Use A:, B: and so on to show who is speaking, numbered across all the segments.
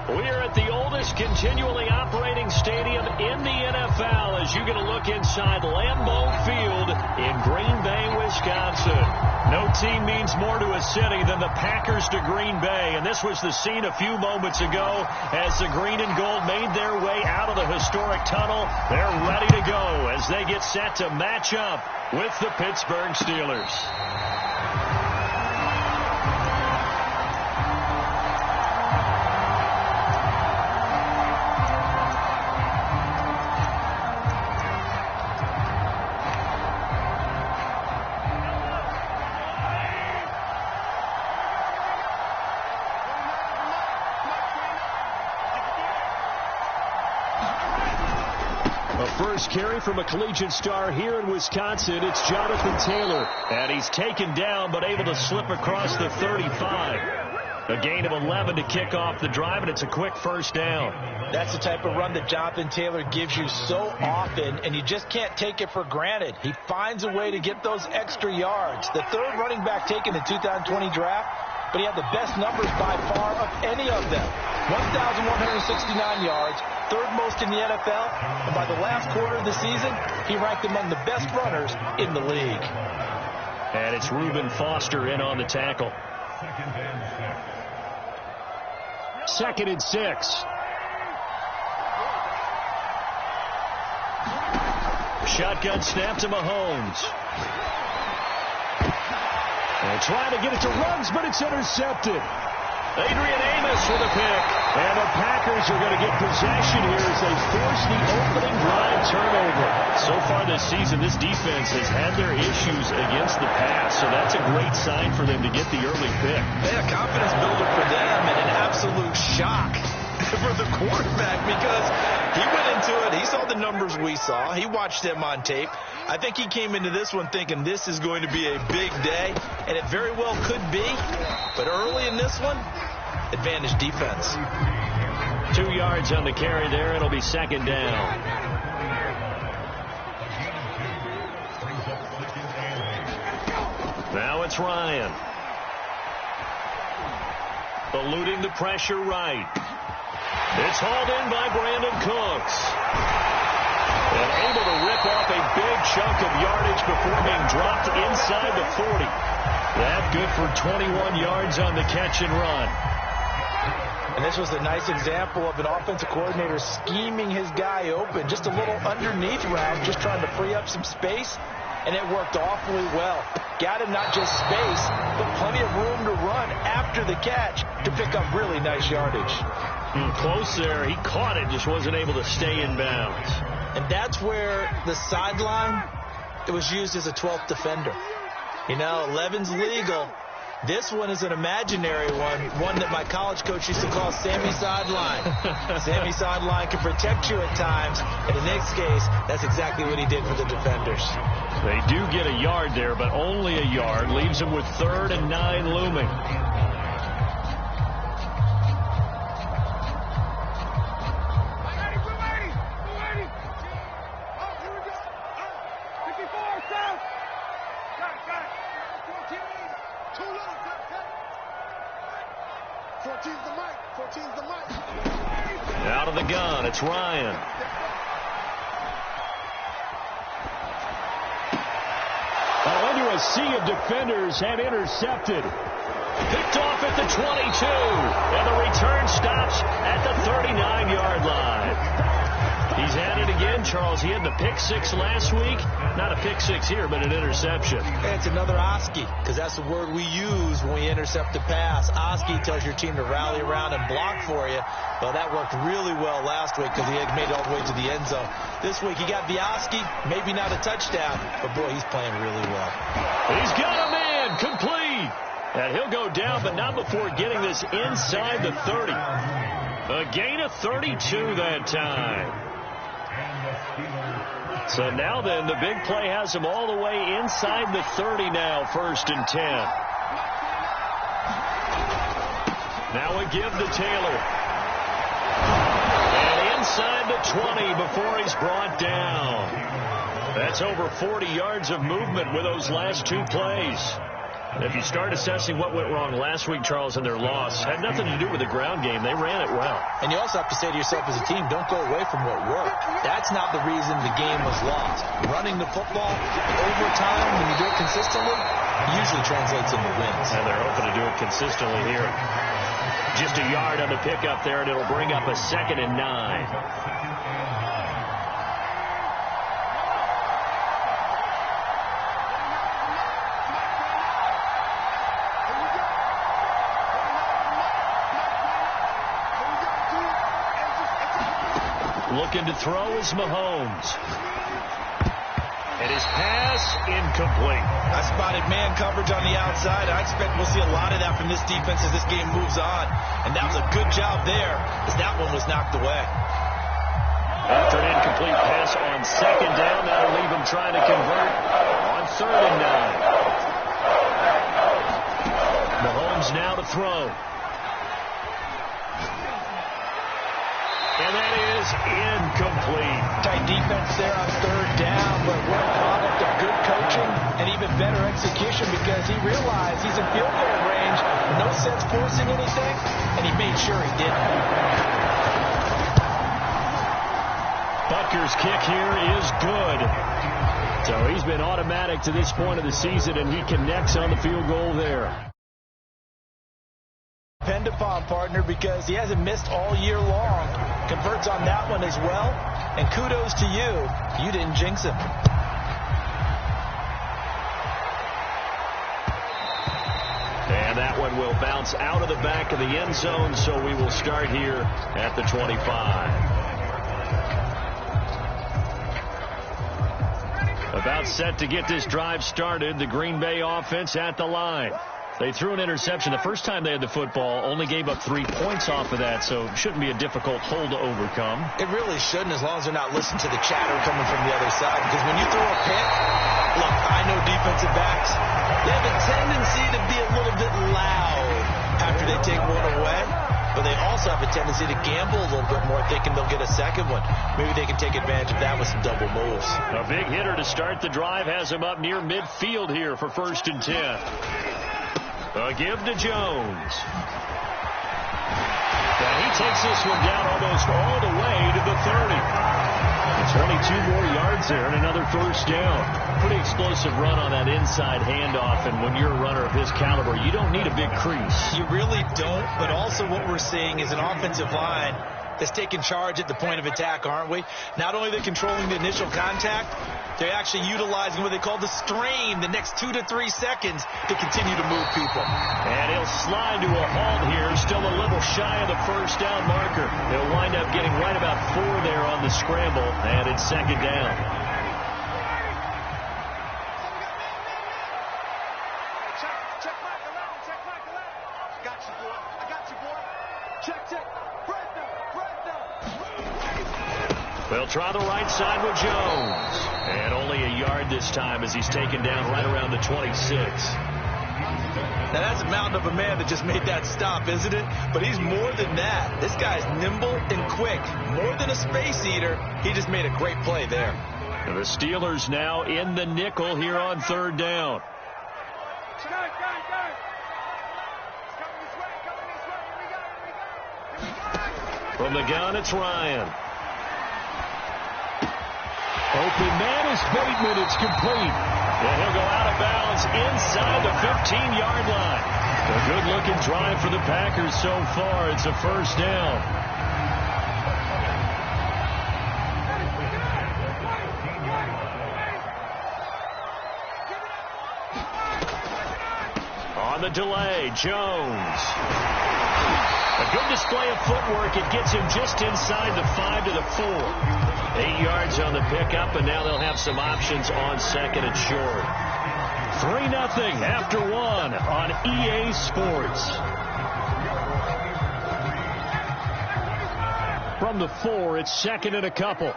A: We're at the oldest continually operating stadium in the NFL as you get a look inside Lambeau Field in Green Bay, Wisconsin. No team means more to a city than the Packers to Green Bay, and this was the scene a few moments ago as the green and gold made their way out of the historic tunnel. They're ready to go as they get set to match up with the Pittsburgh Steelers. First carry from a collegiate star here in Wisconsin. It's Jonathan Taylor. And he's taken down but able to slip across the 35. A gain of 11 to kick off the drive, and it's a quick first down.
B: That's the type of run that Jonathan Taylor gives you so often, and you just can't take it for granted. He finds a way to get those extra yards. The third running back taken in the 2020 draft, but he had the best numbers by far of any of them. 1,169 yards. Third most in the NFL, and by the last quarter of the season, he ranked among the best runners in the league.
A: And it's Reuben Foster in on the tackle. Second and 6. Shotgun snap to Mahomes. And trying to get it to Ruggs, but it's intercepted. Adrian Amos with a pick. And the Packers are going to get possession here as they force the opening drive turnover. So far this season, this defense has had their issues against the pass, so that's a great sign for them to get the early pick.
B: Yeah, confidence builder for them and an absolute shock for the quarterback because he went into it. He saw the numbers we saw. He watched them on tape. I think he came into this one thinking this is going to be a big day, and it very well could be. But early in this one, advantage defense.
A: 2 yards on the carry there. It'll be second down. Now it's Ryan. Eluding the pressure right. It's hauled in by Brandon Cooks. And able to rip off a big chunk of yardage before being dropped inside the 40. That good for 21 yards on the catch and run.
B: And this was a nice example of an offensive coordinator scheming his guy open. Just a little underneath route, just trying to free up some space. And it worked awfully well. Got him not just space, but plenty of room to run after the catch to pick up really nice yardage.
A: Close there. He caught it, just wasn't able to stay in bounds.
B: And that's where the sideline, it was used as a 12th defender. You know, 11's legal. This one is an imaginary one that my college coach used to call Sammy Sideline. Sammy Sideline can protect you at times. And in this case, that's exactly what he did for the defenders.
A: They do get a yard there, but only a yard. Leaves them with 3rd and 9 looming. Out of the gun, it's Ryan. Into a sea of defenders and intercepted. Picked off at the 22. And the return stops at the 39-yard line. He's at it again, Charles. He had the pick 6 last week. Not a pick 6 here, but an interception.
B: It's another Oski, because that's the word we use when we intercept a pass. Oski tells your team to rally around and block for you. Well, that worked really well last week because he had made it all the way to the end zone. This week he got the Oski, maybe not a touchdown, but boy, he's playing really well.
A: He's got a man complete. And he'll go down, but not before getting this inside the 30. A gain of 32 that time. So now then, the big play has him all the way inside the 30 now, 1st and 10. Now a give to Taylor. And inside the 20 before he's brought down. That's over 40 yards of movement with those last 2 plays. If you start assessing what went wrong last week, Charles, in their loss, had nothing to do with the ground game. They ran it well.
B: And you also have to say to yourself as a team, don't go away from what worked. That's not the reason the game was lost. Running the football over time, when you do it consistently, usually translates into wins.
A: And they're hoping to do it consistently here. Just a yard on the pickup there, and it'll bring up a 2nd and 9. Looking to throw is Mahomes. And his pass incomplete.
B: I spotted man coverage on the outside. I expect we'll see a lot of that from this defense as this game moves on. And that was a good job there as that one was knocked away.
A: After an incomplete pass on 2nd down, that'll leave him trying to convert on 3rd and 9. Mahomes now to throw. And that is incomplete.
B: Tight defense there on 3rd down, but what a product of good coaching and even better execution because he realized he's in field goal range. No sense forcing anything, and he made sure he didn't.
A: Butker's kick here is good. So he's been automatic to this point of the season, and he connects on the field goal there.
B: Depend upon, partner, because he hasn't missed all year long. Converts on that one as well. And kudos to you. You didn't jinx him.
A: And that one will bounce out of the back of the end zone, so we will start here at the 25. About set to get this drive started. The Green Bay offense at the line. They threw an interception. The first time they had the football, only gave up 3 points off of that, so it shouldn't be a difficult hole to overcome.
B: It really shouldn't, as long as they're not listening to the chatter coming from the other side. Because when you throw a pick, look, I know defensive backs, they have a tendency to be a little bit loud after they take one away. But they also have a tendency to gamble a little bit more, thinking they'll get a second one. Maybe they can take advantage of that with some double moves.
A: A big hitter to start the drive has him up near midfield here for 1st and 10. A give to Jones. And he takes this one down almost all the way to the 30. 22 more yards there and another 1st down. Pretty explosive run on that inside handoff, and when you're a runner of his caliber, you don't need a big crease.
B: You really don't, but also what we're seeing is an offensive line that's taking charge at the point of attack, aren't we? Not only are they controlling the initial contact, they're actually utilizing what they call the strain, the next 2 to 3 seconds to continue to move people.
A: And he'll slide to a halt here, still a little shy of the 1st down marker. He'll wind up getting right about 4 there on the scramble, and it's 2nd down. They'll try the right side with Jones. And only a yard this time as he's taken down right around the 26.
B: Now that's a mountain of a man that just made that stop, isn't it? But he's more than that. This guy's nimble and quick. More than a space eater. He just made a great play there.
A: And the Steelers now in the nickel here on 3rd down. From the gun, it's Ryan. Open man is Bateman. It's complete. And he'll go out of bounds inside the 15-yard line. A good-looking drive for the Packers so far. It's a 1st down. On the delay, Jones. A good display of footwork. It gets him just inside the 5 to the 4. 8 yards on the pickup, and now they'll have some options on 2nd and short. 3-0 after 1 on EA Sports. From the 4, it's 2nd and a couple.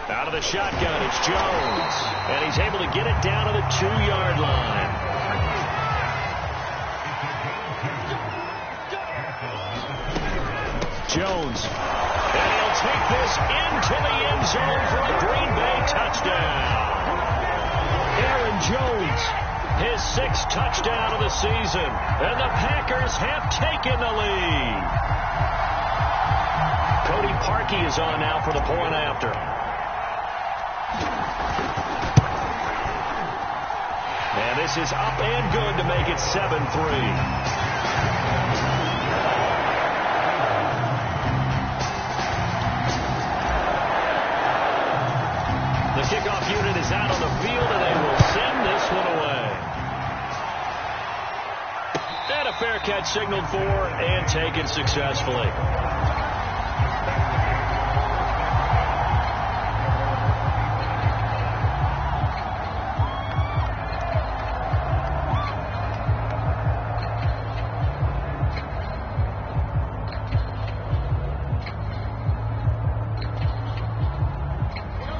A: Out of the shotgun, it's Jones. And he's able to get it down to the 2-yard line. Jones. And he'll take this into the end zone for a Green Bay touchdown. 6th touchdown of the season, and the Packers have taken the lead. Cody Parkey is on now for the point after. And this is up and good to make it 7-3. The kickoff unit is out on the field, and they will send this one away. And a fair catch signaled for and taken successfully.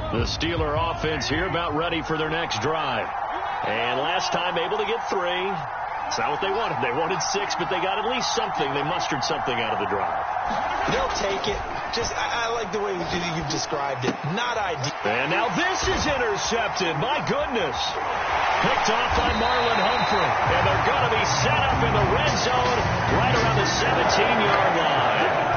A: The Steeler offense here about ready for their next drive. And last time able to get 3. It's not what they wanted. They wanted 6, but they got at least something. They mustered something out of the drive.
B: They'll take it. Just, I like the way you've described it. Not ideal.
A: And now this is intercepted. My goodness. Picked off by Marlon Humphrey. And they're going to be set up in the red zone right around the 17-yard line.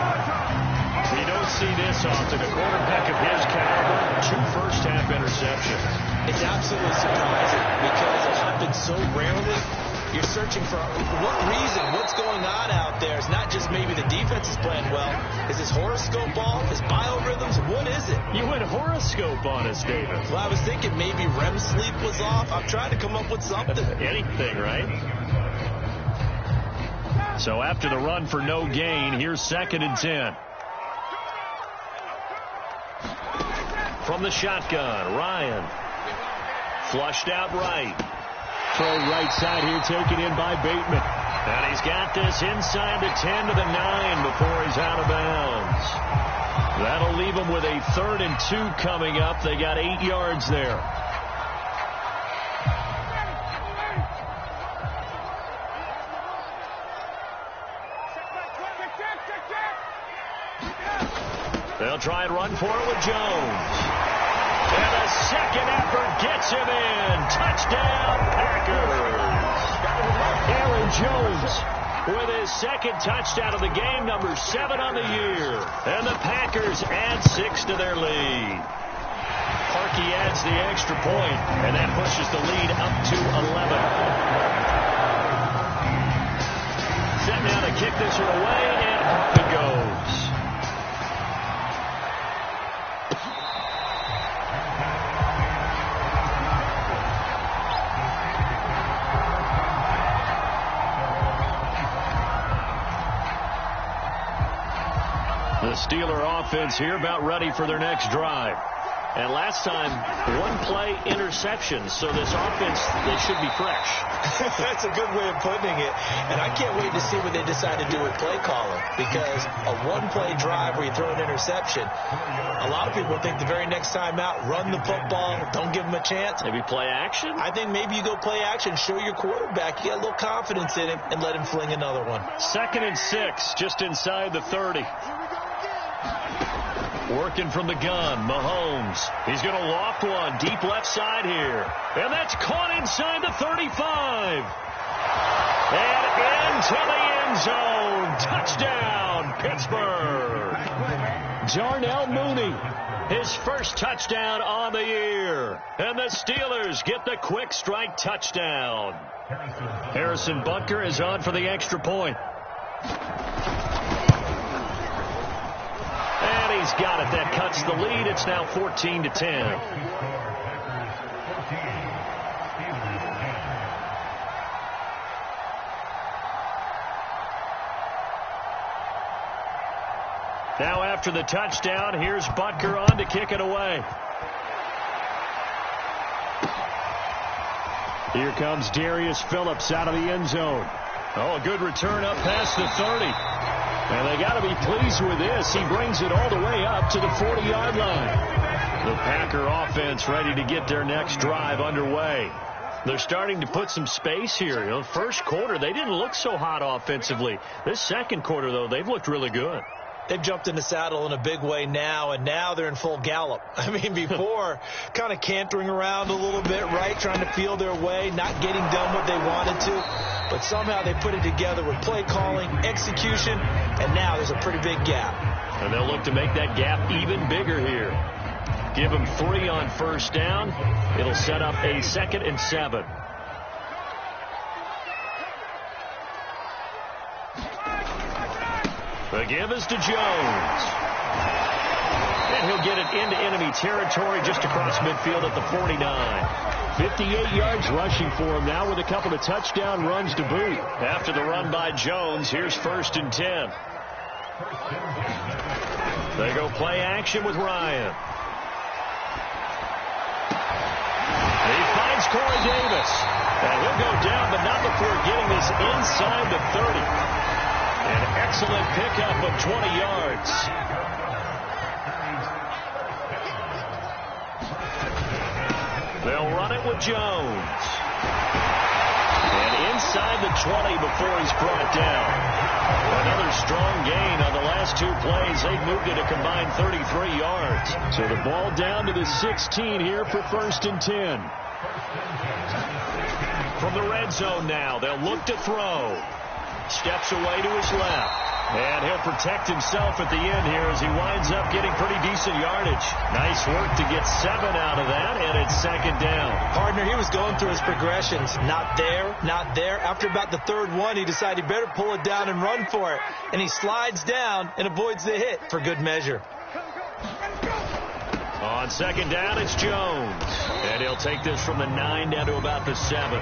A: You don't see this often. A quarterback of his caliber, 2 first-half interceptions.
B: It's absolutely surprising because it happens so rarely. You're searching for what reason, what's going on out there. It's not just maybe the defense is playing well. Is his horoscope off? His biorhythms? What is it?
A: You went horoscope on us, David.
B: Well, I was thinking maybe REM sleep was off. I'm trying to come up with something.
A: Anything, right? So after the run for no gain, here's 2nd and 10. From the shotgun, Ryan. Flushed out right. Throw right side here, taken in by Bateman. And he's got this inside the 10 to the 9 before he's out of bounds. That'll leave him with a 3rd and 2 coming up. They got 8 yards there. They'll try and run for it with Jones. And a second effort gets him in. Touchdown, Packers. Aaron Jones with his 2nd touchdown of the game, number 7 on the year. And the Packers add 6 to their lead. Parkey adds the extra point, and that pushes the lead up to 11. Set now to kick this one away, and off it goes. The Steeler offense here about ready for their next drive. And last time, 1-play interception. So this offense, they should be fresh.
B: That's a good way of putting it. And I can't wait to see what they decide to do with play calling. Because a 1-play drive where you throw an interception, a lot of people think the very next time out, run the football, don't give them a chance.
A: Maybe play action?
B: I think maybe you go play action, show your quarterback, you get a little confidence in him, and let him fling another one.
A: 2nd and 6, just inside the 30. Working from the gun, Mahomes. He's going to loft one deep left side here. And that's caught inside the 35. And into the end zone. Touchdown, Pittsburgh. Darnell Mooney, his 1st touchdown on the year. And the Steelers get the quick strike touchdown. Harrison Butker is on for the extra point. And he's got it. That cuts the lead. It's now 14-10. Now after the touchdown, here's Butker on to kick it away. Here comes Darius Phillips out of the end zone. Oh, a good return up past the 30. And they got to be pleased with this. He brings it all the way up to the 40-yard line. The Packer offense ready to get their next drive underway. They're starting to put some space here. You know, first quarter, they didn't look so hot offensively. This second quarter, though, they've looked really good.
B: they've jumped in the saddle in a big way now, and now they're in full gallop. I mean, before, kind of cantering around a little bit, right, trying to feel their way, not getting done what they wanted to, but somehow they put it together with play calling, execution, and now there's a pretty big gap.
A: And they'll look to make that gap even bigger here. Give them 3 on first down. It'll set up a 2nd and 7. The give is to Jones. And he'll get it into enemy territory just across midfield at the 49. 58 yards rushing for him now with a couple of touchdown runs to boot. After the run by Jones, here's 1st and 10. They go play action with Ryan. He finds Corey Davis. And he'll go down, but not before getting this inside the 30. An excellent pickup of 20 yards. They'll run it with Jones. And inside the 20 before he's brought down. Another strong gain on the last 2 plays. They've moved it a combined 33 yards. So the ball down to the 16 here for 1st and 10. From the red zone now, they'll look to throw. Steps away to his left. And he'll protect himself at the end here as he winds up getting pretty decent yardage. Nice work to get 7 out of that, and it's 2nd down.
B: Partner, he was going through his progressions. Not there, not there. After about the 3rd one, he decided he better pull it down and run for it. And he slides down and avoids the hit for good measure.
A: On 2nd down, it's Jones. And he'll take this from the 9 down to about the 7.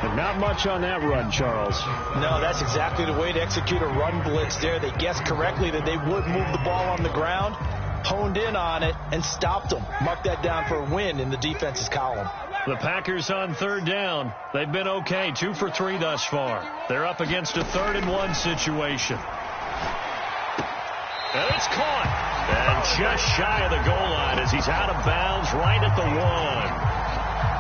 C: And not much on that run, Charles.
B: No, that's exactly the way to execute a run blitz there. They guessed correctly that they would move the ball on the ground, honed in on it, and stopped them. Mark that down for a win in the defense's column.
A: The Packers on 3rd down. They've been okay, 2 for 3 thus far. They're up against a 3rd and 1 situation. And it's caught. And just shy of the goal line as he's out of bounds right at the 1.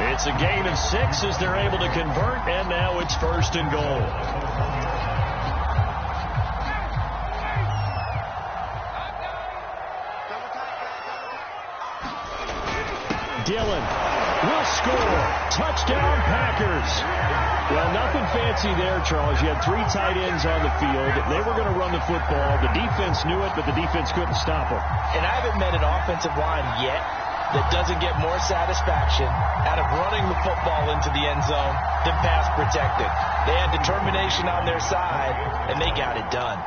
A: It's a gain of 6 as they're able to convert, and now it's 1st and goal. Dillon will score. Touchdown, Packers. Well, nothing fancy there, Charles. You had 3 tight ends on the field. They were going to run the football. The defense knew it, but the defense couldn't stop them.
B: And I haven't met an offensive line yet that doesn't get more satisfaction out of running the football into the end zone than pass protected. They had determination on their side, and they got it done.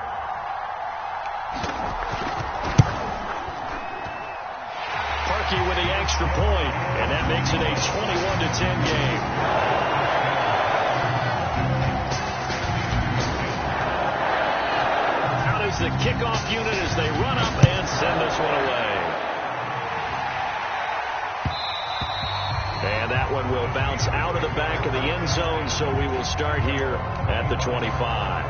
A: Parkey with the extra point, and that makes it a 21-10 game. Out is the kickoff unit as they run up and send this one away. And that one will bounce out of the back of the end zone, so we will start here at the 25.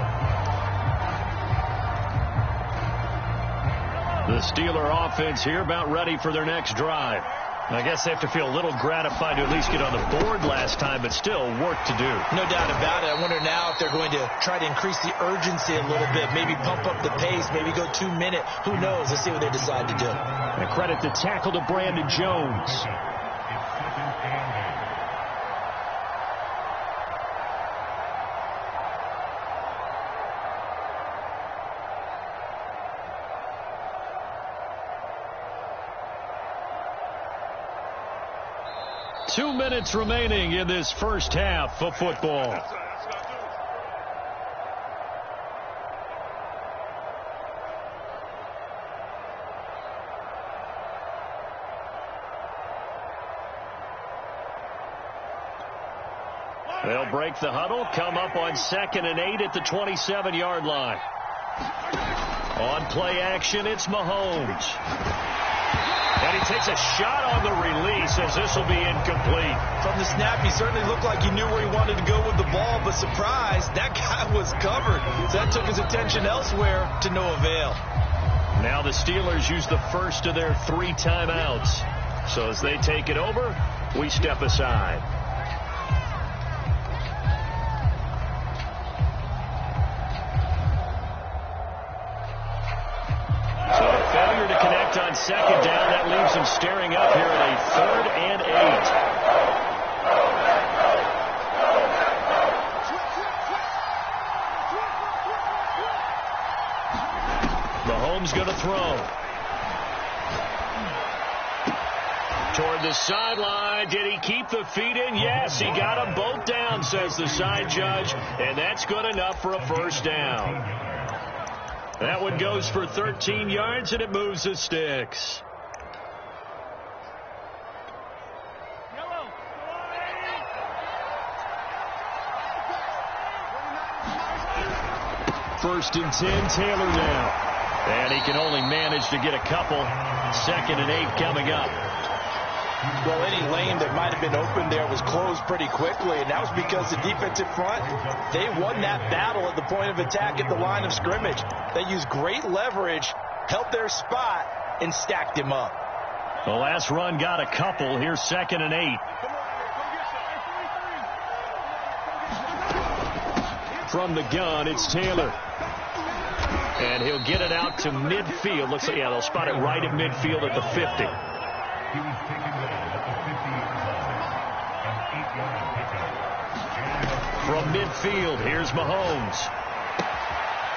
A: The Steeler offense here about ready for their next drive. I guess they have to feel a little gratified to at least get on the board last time, but still work to do.
B: No doubt about it. I wonder now if they're going to try to increase the urgency a little bit, maybe pump up the pace, maybe go 2 minute. Who knows? Let's see what they decide to do.
A: And credit the tackle to Brandon Jones. Two minutes remaining in this first half of football. They'll break the huddle, come up on 2nd and 8 at the 27-yard line. On play action, it's Mahomes. And he takes a shot on the release as this will be incomplete.
B: From the snap, he certainly looked like he knew where he wanted to go with the ball, but surprise, that guy was covered. So that took his attention elsewhere to no avail.
A: Now the Steelers use the first of their 3 timeouts. So as they take it over, we step aside. on second down. That leaves him staring up here at a 3rd and 8. Mahomes going to throw. Toward the sideline. Did he keep the feet in? Yes, he got them both down, says the side judge, and that's good enough for a first down. That one goes for 13 yards, and it moves the sticks. First and 10, Taylor now. And he can only manage to get a couple. 2nd and 8 coming up.
B: Well, any lane that might have been open there was closed pretty quickly, and that was because the defensive front, they won that battle at the point of attack at the line of scrimmage. They used great leverage, held their spot, and stacked him up.
A: The last run got a couple. Here's 2nd and 8. From the gun, it's Taylor. And he'll get it out to midfield. Looks like, yeah, they'll spot it right at midfield at the 50. From midfield, here's Mahomes.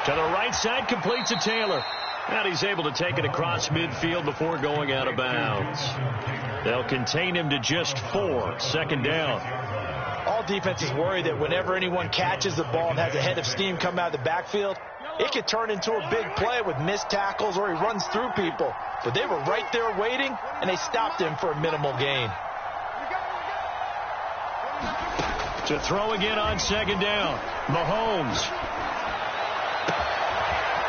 A: To the right side, complete to Taylor. And he's able to take it across midfield before going out of bounds. They'll contain him to just 4. 2nd down.
B: All defenses worry that whenever anyone catches the ball and has a head of steam come out of the backfield, it could turn into a big play with missed tackles or he runs through people. But they were right there waiting, and they stopped him for a minimal gain.
A: To throw again on 2nd down. Mahomes.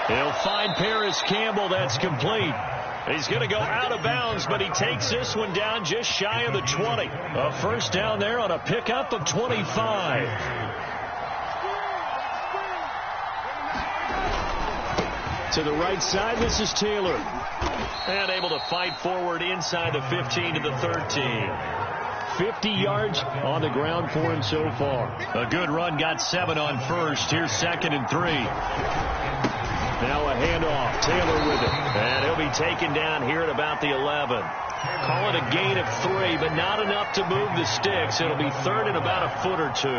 A: He'll find Paris Campbell. That's complete. He's going to go out of bounds, but he takes this one down just shy of the 20. A first down there on a pickup of 25. To the right side, this is Taylor. And able to fight forward inside the 15 to the 13. 50 yards on the ground for him so far. A good run, got 7 on first. Here's 2nd and 3. Now a handoff. Taylor with it. And he'll be taken down here at about the 11. Call it a gain of 3, but not enough to move the sticks. It'll be 3rd and about a foot or 2.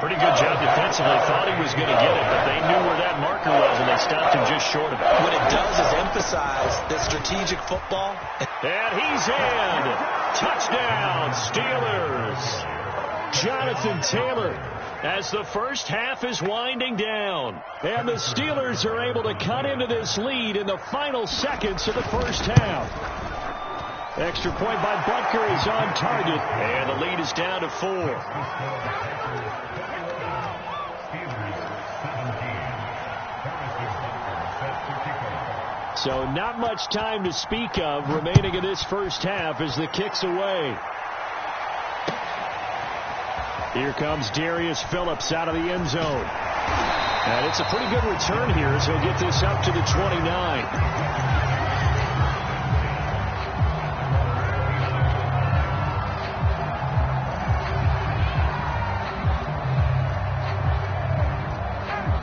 A: Pretty good job defensively. Thought he was going to get it, but they knew where that marker was, and they stopped him just short of it.
B: What it does is emphasize the strategic football.
A: And he's in. Touchdown, Steelers. Jonathan Taylor, as the first half is winding down. And the Steelers are able to cut into this lead in the final seconds of the first half. Extra point by Butker is on target, and the lead is down to 4. So not much time to speak of remaining in this first half as the kick's away. Here comes Darius Phillips out of the end zone. And it's a pretty good return here as he'll get this up to the 29.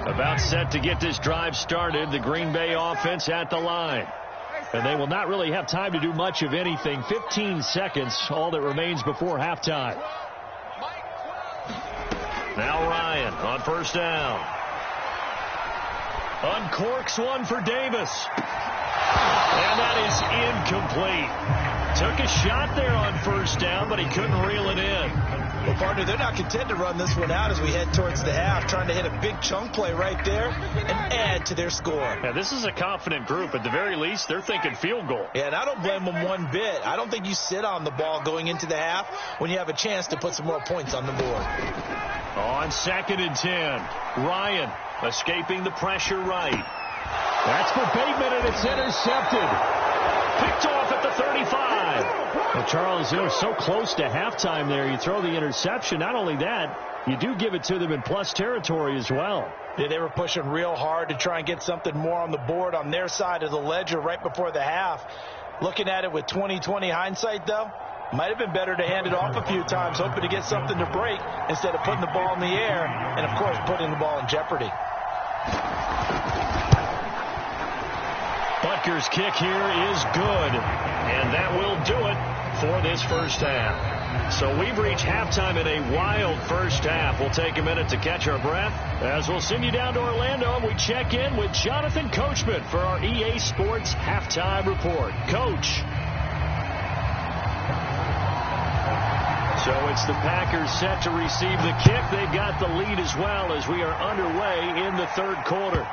A: About set to get this drive started. The Green Bay offense at the line. And they will not really have time to do much of anything. 15 seconds, all that remains before halftime. Now Ryan on first down. Uncorks one for Davis. And that is incomplete. Took a shot there on first down, but he couldn't reel it in.
B: Well, partner, they're not content to run this one out as we head towards the half, trying to hit a big chunk play right there and add to their score.
A: Yeah, this is a confident group. At the very least, they're thinking field goal.
B: Yeah, and I don't blame them one bit. I don't think you sit on the ball going into the half when you have a chance to put some more points on the board.
A: On 2nd and 10, Ryan escaping the pressure right. That's for Bateman, and it's intercepted. Picked off at the 35. Well, Charles, they're so close to halftime there. You throw the interception. Not only that, you do give it to them in plus territory as well.
B: Yeah, they were pushing real hard to try and get something more on the board on their side of the ledger right before the half. Looking at it with 20/20 hindsight, though, might have been better to hand it off a few times, hoping to get something to break instead of putting the ball in the air and, of course, putting the ball in jeopardy.
A: Packers kick here is good, and that will do it for this first half. So we've reached halftime in a wild first half. We'll take a minute to catch our breath as we'll send you down to Orlando, and we check in with Jonathan Coachman for our EA Sports Halftime Report. Coach. So it's the Packers set to receive the kick. They've got the lead as well as we are underway in the third quarter.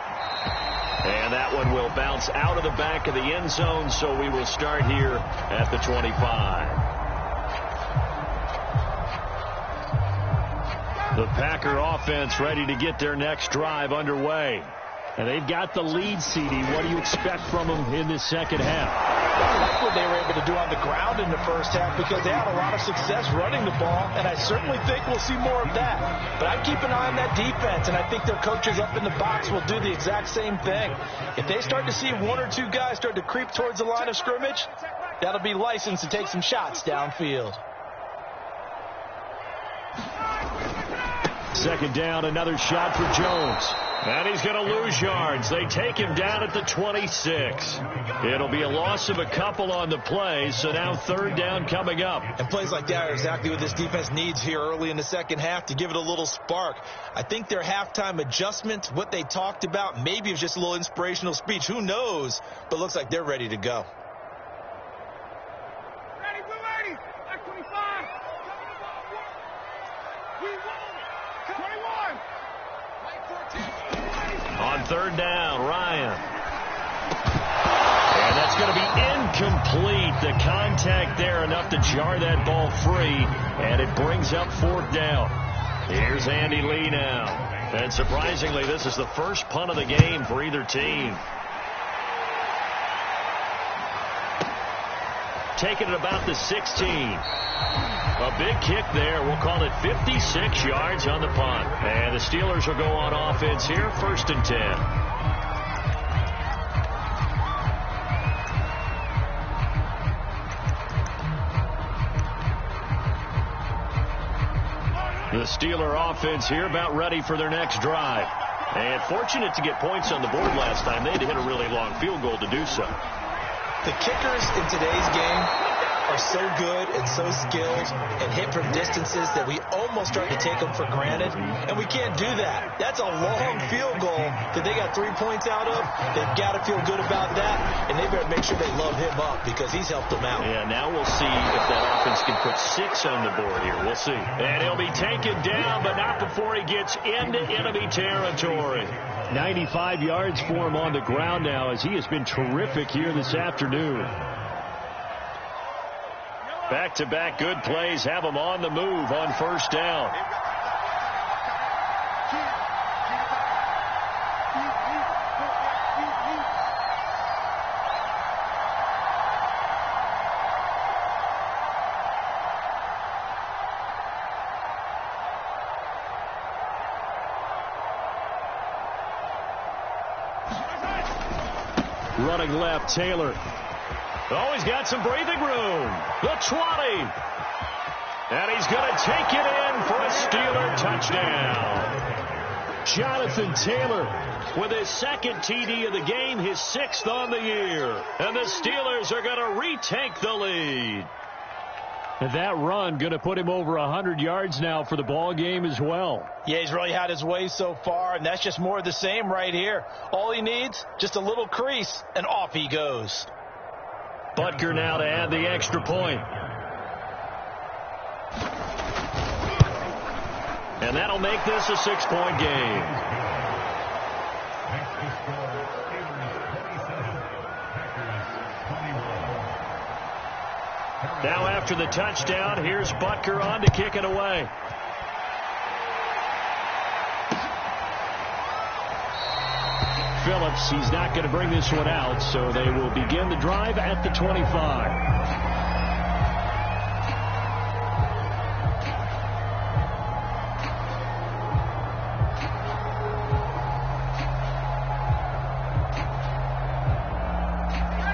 A: And that one will bounce out of the back of the end zone, so we will start here at the 25. The Packer offense ready to get their next drive underway. And they've got the lead, CD. What do you expect from them in this second half?
B: I like what they were able to do on the ground in the first half because they had a lot of success running the ball, and I certainly think we'll see more of that. But I'd keep an eye on that defense, and I think their coaches up in the box will do the exact same thing. If they start to see one or two guys start to creep towards the line of scrimmage, that'll be license to take some shots downfield.
A: Second down, another shot for Jones. And he's going to lose yards. They take him down at the 26. It'll be a loss of a couple on the play, so now third down coming up.
B: And plays like that are exactly what this defense needs here early in the second half to give it a little spark. I think their halftime adjustment, what they talked about, maybe it was just a little inspirational speech. Who knows? But it looks like they're ready to go.
A: On third down, Ryan. And that's going to be incomplete. The contact there enough to jar that ball free, and it brings up fourth down. Here's Andy Lee now. And surprisingly, this is the first punt of the game for either team. Taking it about the 16. A big kick there. We'll call it 56 yards on the punt. And the Steelers will go on offense here, 1st and 10. The Steeler offense here about ready for their next drive. And fortunate to get points on the board last time. They had to hit a really long field goal to do so.
B: The kickers in today's game are so good and so skilled and hit from distances that we almost start to take them for granted, and we can't do that. That's a long field goal that they got 3 points out of. They've got to feel good about that, and they better make sure they load him up because he's helped them out.
A: Yeah, now we'll see if that offense can put 6 on the board here. We'll see. And he'll be taken down, but not before he gets into enemy territory. 95 yards for him on the ground now as he has been terrific here this afternoon. Back-to-back good plays have him on the move on first down. Running left, Taylor. Oh, he's got some breathing room. The 20. And he's going to take it in for a Steeler touchdown. Jonathan Taylor with his second TD of the game, his 6th on the year. And the Steelers are going to retake the lead. And that run going to put him over 100 yards now for the ball game as well.
B: Yeah, he's really had his way so far, and that's just more of the same right here. All he needs, just a little crease, and off he goes.
A: Butker now to add the extra point. And that'll make this a 6-point game. Now after the touchdown, here's Butker on to kick it away. Phillips, he's not going to bring this one out, so they will begin the drive at the 25.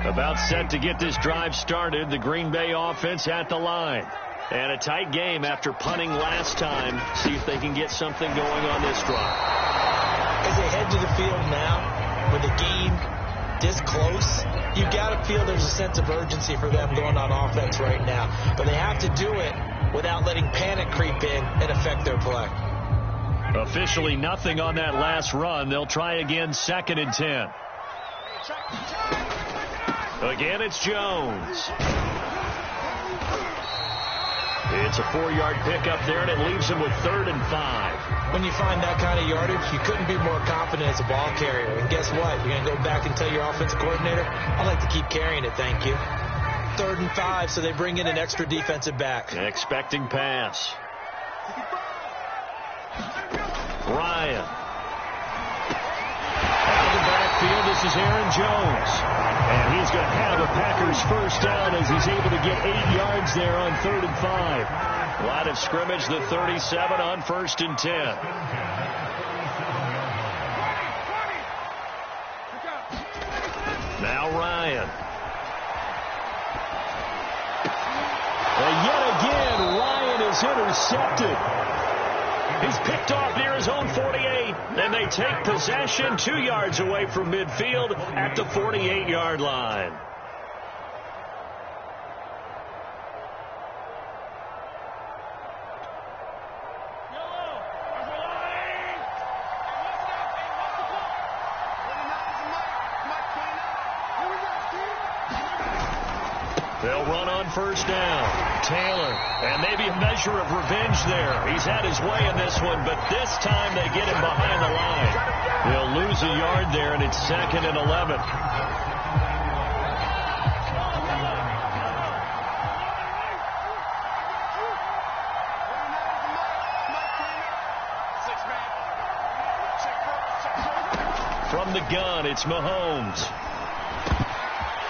A: About set to get this drive started. The Green Bay offense at the line. And a tight game after punting last time. See if they can get something going on this drive.
B: As they head to the field now with a gain this close, you got to feel there's a sense of urgency for them going on offense right now. But they have to do it without letting panic creep in and affect their play.
A: Officially nothing on that last run. They'll try again, 2nd and 10. Again, it's Jones. It's a 4-yard pickup there, and it leaves him with 3rd and 5.
B: When you find that kind of yardage, you couldn't be more confident as a ball carrier. And guess what? You're going to go back and tell your offensive coordinator, I'd like to keep carrying it, thank you. 3rd and 5, so they bring in an extra defensive back.
A: Expecting pass. Ryan. Out of the backfield, this is Aaron Jones. And he's going to have a Packers first down as he's able to get 8 yards there on 3rd and 5. Line of scrimmage, the 37 on 1st and 10. Now Ryan. And yet again, Ryan is intercepted. He's picked off near his own 48, and they take possession 2 yards away from midfield at the 48-yard line. They'll run on 1st down. Taylor, and maybe a measure of revenge there. He's had his way in this one, but this time they get him behind the line. They'll lose a yard there, and it's 2nd and 11. From the gun, it's Mahomes.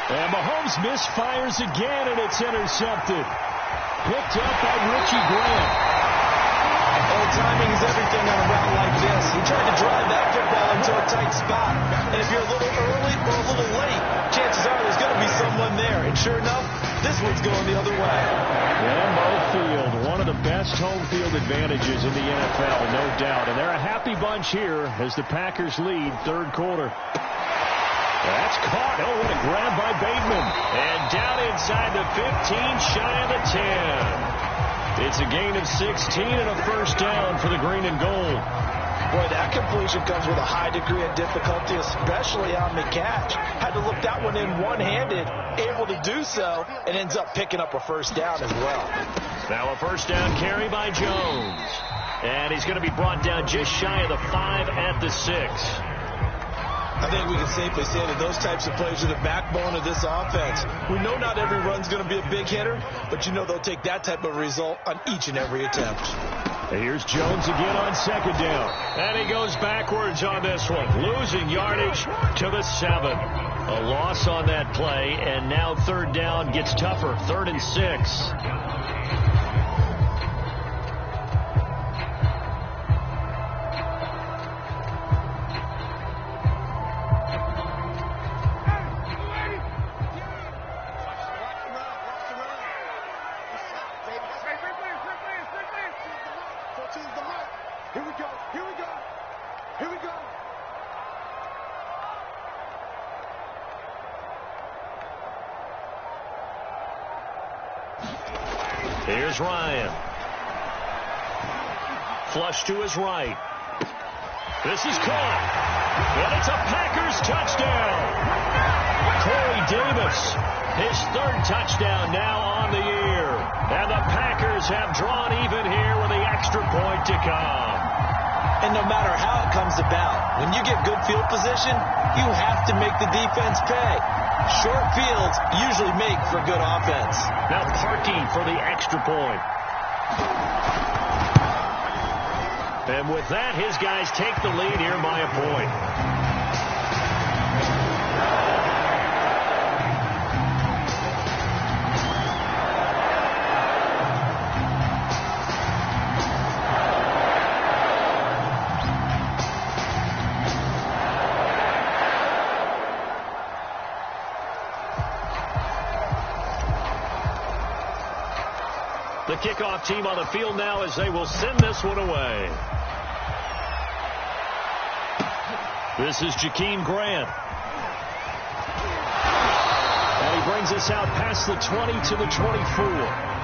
A: And Mahomes misfires again, and it's intercepted. Picked up by Richie Grant.
B: Oh, timing is everything on a route like this. He tried to drive that football into a tight spot. And if you're a little early or a little late, chances are there's going to be someone there. And sure enough, this one's going the other way.
C: Lambeau Field, one of the best home field advantages in the NFL, no doubt. And they're a happy bunch here as the Packers lead 3rd quarter. That's caught. Oh, what a grab by Bateman.
A: And down inside the 15, shy of the 10. It's a gain of 16 and a first down for the green and gold.
B: Boy, that completion comes with a high degree of difficulty, especially on the catch. Had to look that one in one-handed, able to do so, and ends up picking up a first down as well.
A: Now a first down carry by Jones. And he's going to be brought down just shy of the 5 at the 6.
B: I think we can safely say that those types of plays are the backbone of this offense. We know not every run's going to be a big hitter, but you know they'll take that type of result on each and every attempt.
C: Here's Jones again on 2nd down.
A: And he goes backwards on this one, losing yardage to the 7. A loss on that play, and now 3rd down gets tougher, 3rd and 6. Here's Ryan. Flush to his right. This is caught. And it's a Packers touchdown. Corey Davis, his 3rd touchdown now on the year. And the Packers have drawn even here with the extra point to come.
B: And no matter how it comes about, when you get good field position, you have to make the defense pay. Short fields usually make for good offense.
A: Now Parkey for the extra point. And with that, his guys take the lead here by a point. The kickoff team on the field now as they will send this one away. This is Jakeem Grant.
C: brings us out past the 20 to the 24.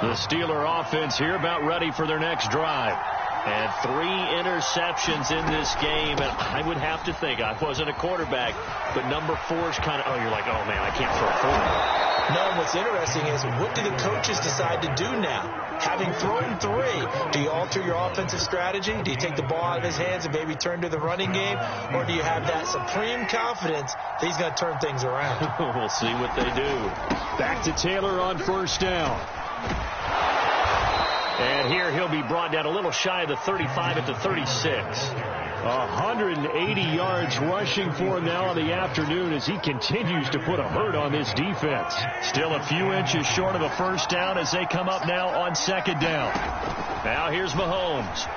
C: The Steeler offense here about ready for their next drive. And 3 interceptions in this game. And I would have to think, I wasn't a quarterback, but number 4 is kind of, you're like, oh, man, I can't throw a football.
B: No, and what's interesting is, what do the coaches decide to do now? Having thrown 3, do you alter your offensive strategy? Do you take the ball out of his hands and maybe turn to the running game? Or do you have that supreme confidence that he's going to turn things around?
C: We'll see what they do. Back to Taylor on first down. And here he'll be brought down a little shy of the 35 at the 36. 180 yards rushing for him now in the afternoon as he continues to put a hurt on this defense. Still a few inches short of a first down as they come up now on second down. Now here's Mahomes.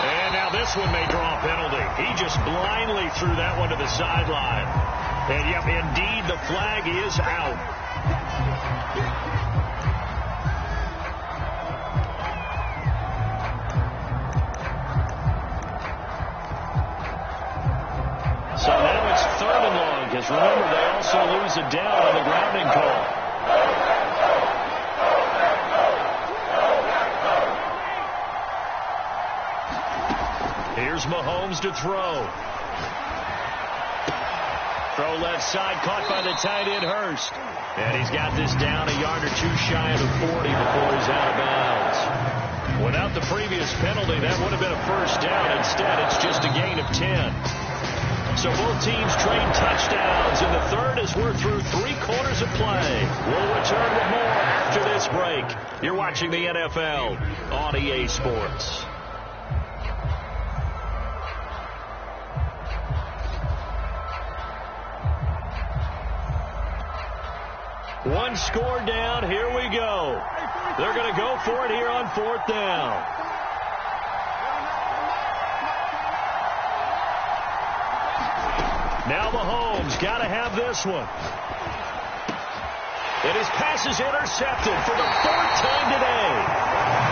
C: And now this one may draw a penalty. He just blindly threw that one to the sideline. And yep, indeed, the flag is out. So now it's 3rd and long, because remember, they also lose a down on the grounding call. Here's Mahomes to throw. Throw left side, caught by the tight end Hurst. And he's got this down a yard or 2 shy of the 40 before he's out of bounds. Without the previous penalty, that would have been a first down. Instead, it's just a gain of 10. So both teams trade touchdowns in the third as we're through 3 quarters of play. We'll return with more after this break. You're watching the NFL on EA Sports. One score down. Here we go. They're going to go for it here on 4th down. Now Mahomes got to have this one. And his pass is intercepted for the 4th time today.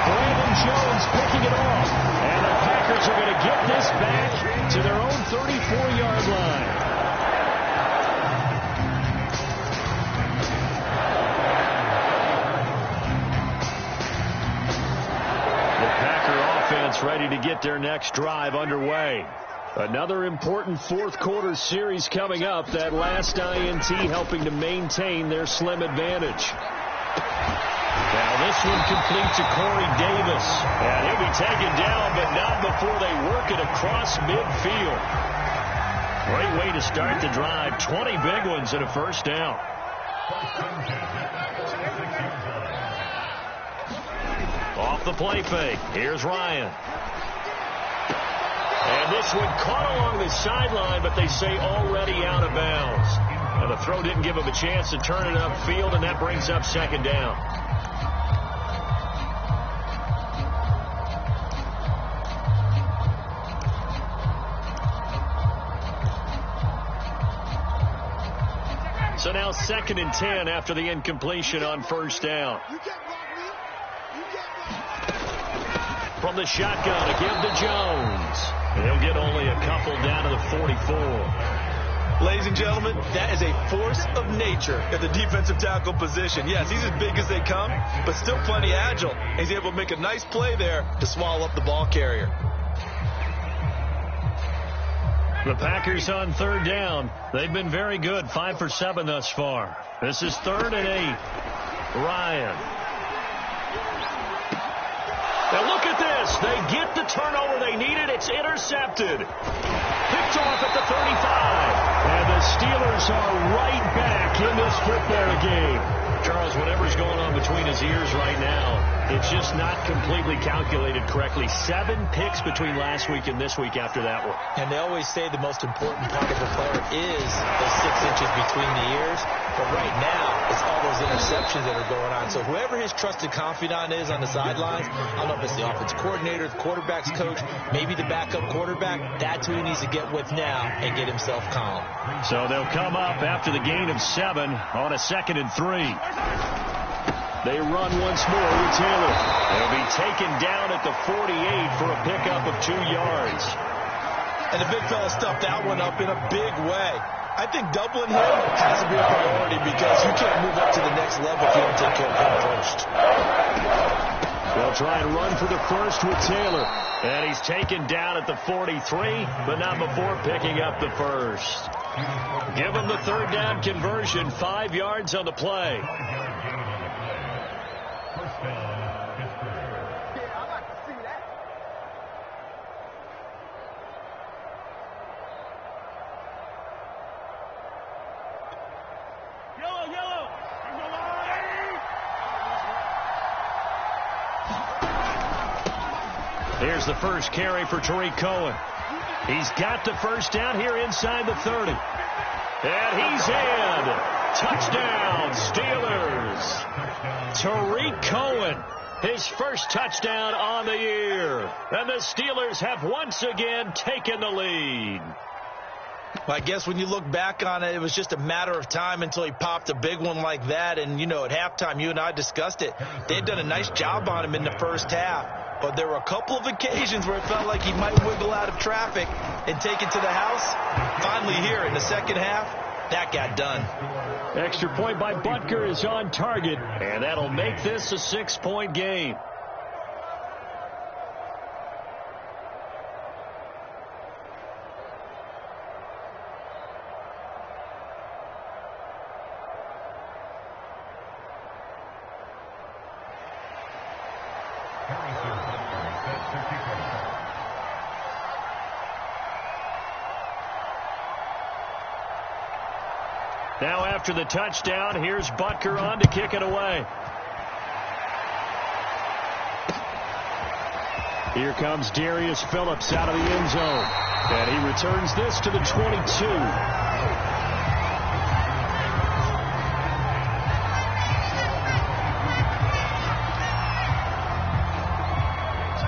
C: Brandon Jones picking it off. And the Packers are going to get this back to their own 34-yard line. The Packer offense ready to get their next drive underway. Another important 4th quarter series coming up. That last INT helping to maintain their slim advantage. Now this one complete to Corey Davis. And he'll be taken down, but not before they work it across midfield. Great way to start the drive. 20 big ones and a first down. Off the play fake. Here's Ryan. And this one caught along the sideline, but they say already out of bounds. And the throw didn't give him a chance to turn it upfield, and that brings up second down. So now 2nd and 10 after the incompletion on first down. From the shotgun to give to Jones. And he'll get only a couple down to the 44.
B: Ladies and gentlemen, that is a force of nature at the defensive tackle position. Yes, he's as big as they come, but still plenty agile. He's able to make a nice play there to swallow up the ball carrier.
C: The Packers on 3rd down. They've been very good, 5 for 7 thus far. This is 3rd and 8. Ryan. Now look at this. They get the turnover they needed. It's intercepted. Picked off at the 35. And the Steelers are right back in this football game.
A: Charles, whatever's going on between his ears right now, it's just not completely calculated correctly. 7 picks between last week and this week after that one.
B: And they always say the most important part of a player is those 6 inches between the ears. But right now, it's all those interceptions that are going on. So whoever his trusted confidant is on the sidelines, I don't know if it's the offense coordinator, the quarterback's coach, maybe the backup quarterback, that's who he needs to get with now and get himself calm.
C: So they'll come up after the gain of 7 on a 2nd and 3. They run once more with Taylor. They'll be taken down at the 48 for a pickup of 2 yards.
B: And the big fella stuffed that one up in a big way. I think doubling him has to be a priority because you can't move up to the next level if you don't take care of him first.
C: They'll try and run for the first with Taylor. And he's taken down at the 43, but not before picking up the first.
A: Give him the 3rd down conversion, 5 yards on the play. Here's the first carry for Tariq Cohen. He's got the first down here inside the 30. And he's in. Touchdown, Steelers. Tariq Cohen, his first touchdown on the year. And the Steelers have once again taken the lead.
B: Well, I guess when you look back on it, it was just a matter of time until he popped a big one like that. And, you know, at halftime, you and I discussed it. They had done a nice job on him in the first half. But there were a couple of occasions where it felt like he might wiggle out of traffic and take it to the house. Finally here in the second half, that got done.
C: Extra point by Butker is on target.
A: And that'll make this a 6-point game. Now after the touchdown, here's Butker on to kick it away.
C: Here comes Darius Phillips out of the end zone. And he returns this to the 22.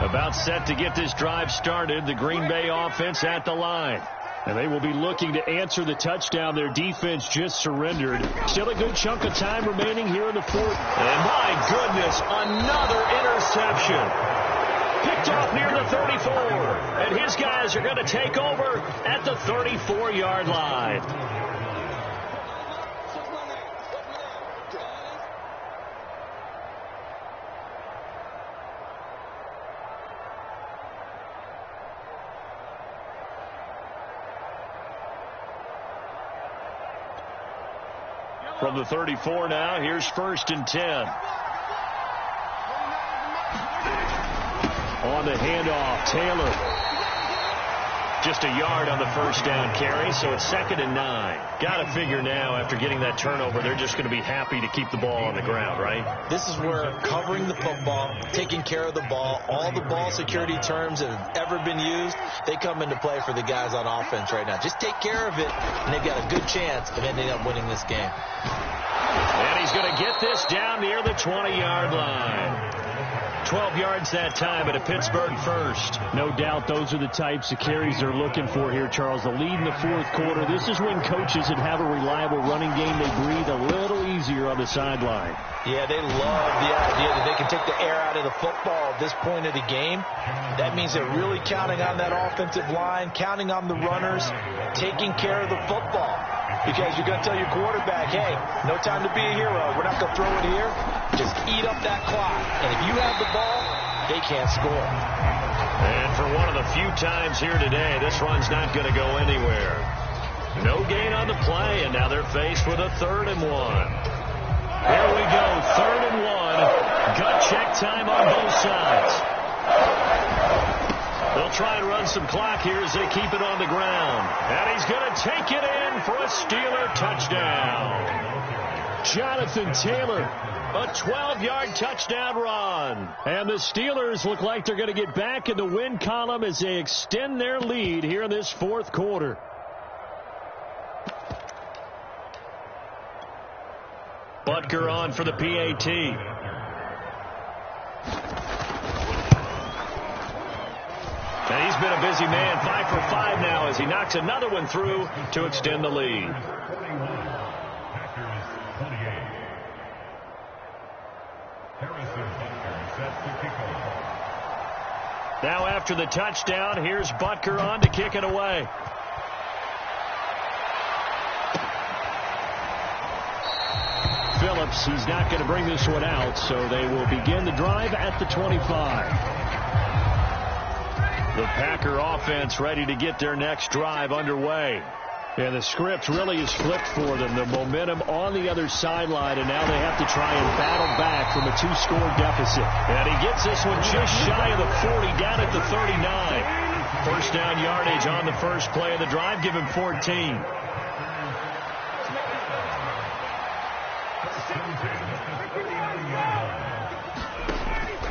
C: About set to get this drive started. The Green Bay offense at the line. And they will be looking to answer the touchdown their defense just surrendered. Still a good chunk of time remaining here in the 4th.
A: And my goodness, another interception. Picked off near the 34. And his guys are going to take over at the 34-yard line. From the 34 now, here's 1st and 10.
C: On the handoff, Taylor.
A: Just a yard on the first down carry, so it's 2nd and 9. Got to figure now, after getting that turnover, they're just going to be happy to keep the ball on the ground, right?
B: This is where covering the football, taking care of the ball, all the ball security terms that have ever been used, they come into play for the guys on offense right now. Just take care of it, and they've got a good chance of ending up winning this game.
A: And he's going to get this down near the 20-yard line. 12 yards that time at a Pittsburgh first.
C: No doubt those are the types of carries they're looking for here, Charles. The lead in the 4th quarter. This is when coaches that have a reliable running game, they breathe a little easier on the sideline.
B: Yeah, they love the idea that they can take the air out of the football at this point of the game. That means they're really counting on that offensive line, counting on the runners, taking care of the football. Because you're going to tell your quarterback, hey, no time to be a hero. We're not going to throw it here. Just eat up that clock. And if you have the ball, they can't score.
A: And for one of the few times here today, this run's not going to go anywhere. No gain on the play, and now they're faced with a 3rd and 1. Here we go, 3rd and 1. Gut check time on both sides. They'll try and run some clock here as they keep it on the ground. And he's going to take it in for a Steeler touchdown. Jonathan Taylor, a 12-yard touchdown run. And the Steelers look like they're going to get back in the win column as they extend their lead here in this fourth quarter. Butker on for the PAT. And he's been a busy man, 5 for 5 now as he knocks another one through to extend the lead. Now after the touchdown, here's Butker on to kick it away. Phillips, he's not going to bring this one out, so they will begin the drive at the 25. The Packer offense ready to get their next drive underway. And the script really is flipped for them. The momentum on the other sideline, and now they have to try and battle back from a 2-score deficit. And he gets this one just shy of the 40, down at the 39. First down yardage on the first play of the drive, give him 14.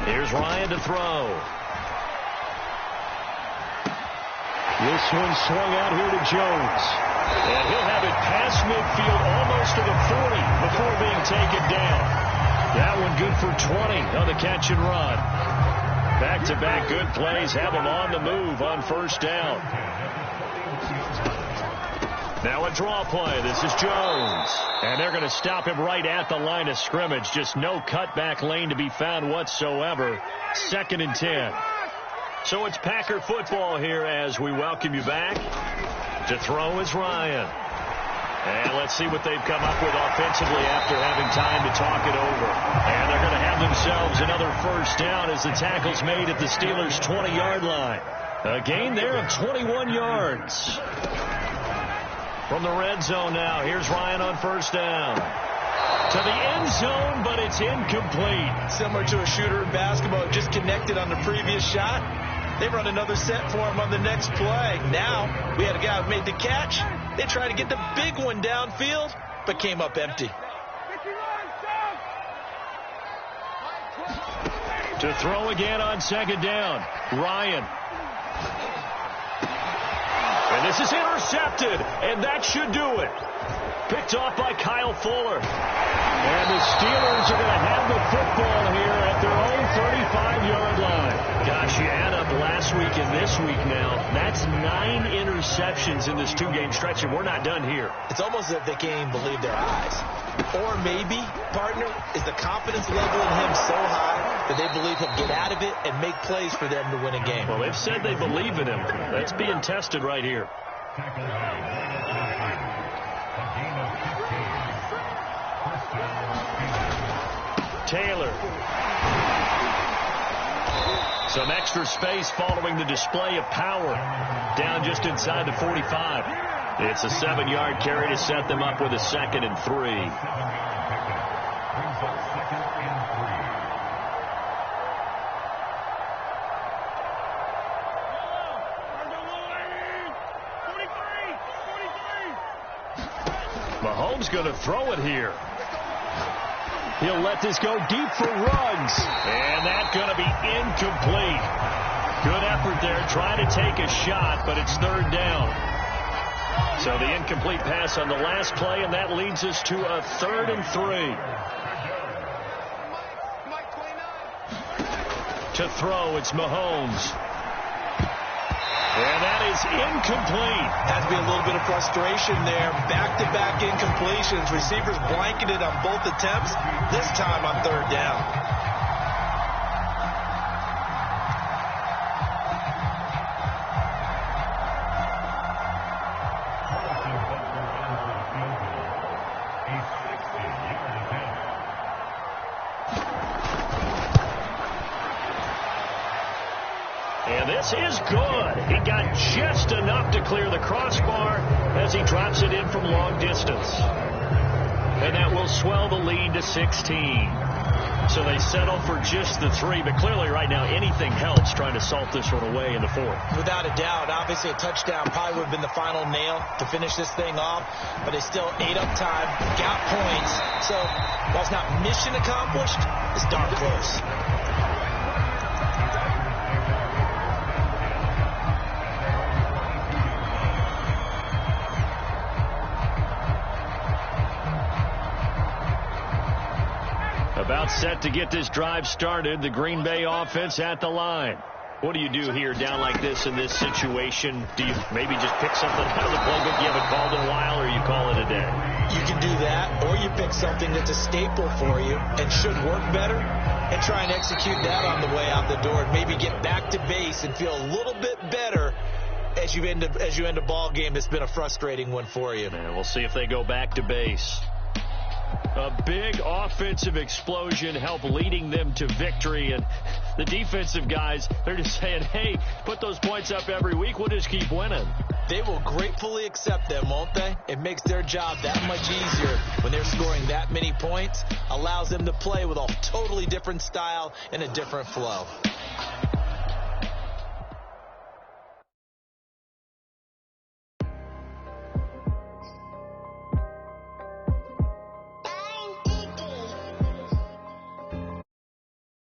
A: Here's Ryan to throw. This one swung out here to Jones. And he'll have it past midfield almost to the 40 before being taken down. That one good for 20 on the catch and run. Back-to-back good plays have him on the move on first down. Now a draw play. This is Jones. And they're going to stop him right at the line of scrimmage. Just no cutback lane to be found whatsoever. 2nd and 10. So it's Packer football here as we welcome you back. To throw is Ryan. And let's see what they've come up with offensively after having time to talk it over. And they're going to have themselves another first down as the tackle's made at the Steelers' 20-yard line. A gain there of 21 yards. From the red zone now, here's Ryan on first down. To the end zone, but it's incomplete.
B: Similar to a shooter in basketball, just connected on the previous shot. They run another set for him on the next play. Now, we had a guy who made the catch. They tried to get the big one downfield, but came up empty.
A: To throw again on second down, Ryan. And this is intercepted, and that should do it. Picked off by Kyle Fuller. And the Steelers are going to have the football here at their own 35-yard line. Gosh, you add up last week and this week now. That's 9 interceptions in this 2-game stretch, and we're not done here.
B: It's almost as if they can't even believe their eyes. Or maybe, partner, is the confidence level in him so high that they believe he'll get out of it and make plays for them to win a game.
A: Well, they've said they believe in him. That's being tested right here. Taylor. Some extra space following the display of power. Down just inside the 45. It's a 7-yard carry to set them up with a 2nd and 3. Mahomes going to throw it here. He'll let this go deep for Ruggs. And that's going to be incomplete. Good effort there, trying to take a shot, but it's 3rd down. So the incomplete pass on the last play, and that leads us to a 3rd and 3. To throw, it's Mahomes. And that is incomplete.
B: Has to be a little bit of frustration there. Back-to-back incompletions. Receivers blanketed on both attempts. This time on 3rd down.
A: And this is good. He got just enough to clear the crossbar as he drops it in from long distance. And that will swell the lead to 16. So they settle for just the 3, but clearly right now anything helps trying to salt this one away in the 4th.
B: Without a doubt, obviously a touchdown probably would have been the final nail to finish this thing off, but they still ate up time, got points. So while it's not mission accomplished, it's darn close.
A: About set to get this drive started. The Green Bay offense at the line. What do you do here down like this in this situation? Do you maybe just pick something out of the playbook you haven't called in a while, or you call it a day?
B: You can do that, or you pick something that's a staple for you and should work better and try and execute that on the way out the door and maybe get back to base and feel a little bit better as you end a ball game that's been a frustrating one for you.
A: And we'll see if they go back to base. A big offensive explosion helped leading them to victory, and the defensive guys, they're just saying, hey, put those points up every week, we'll just keep winning.
B: They will gratefully accept them, won't they? It makes their job that much easier when they're scoring that many points, allows them to play with a totally different style and a different flow.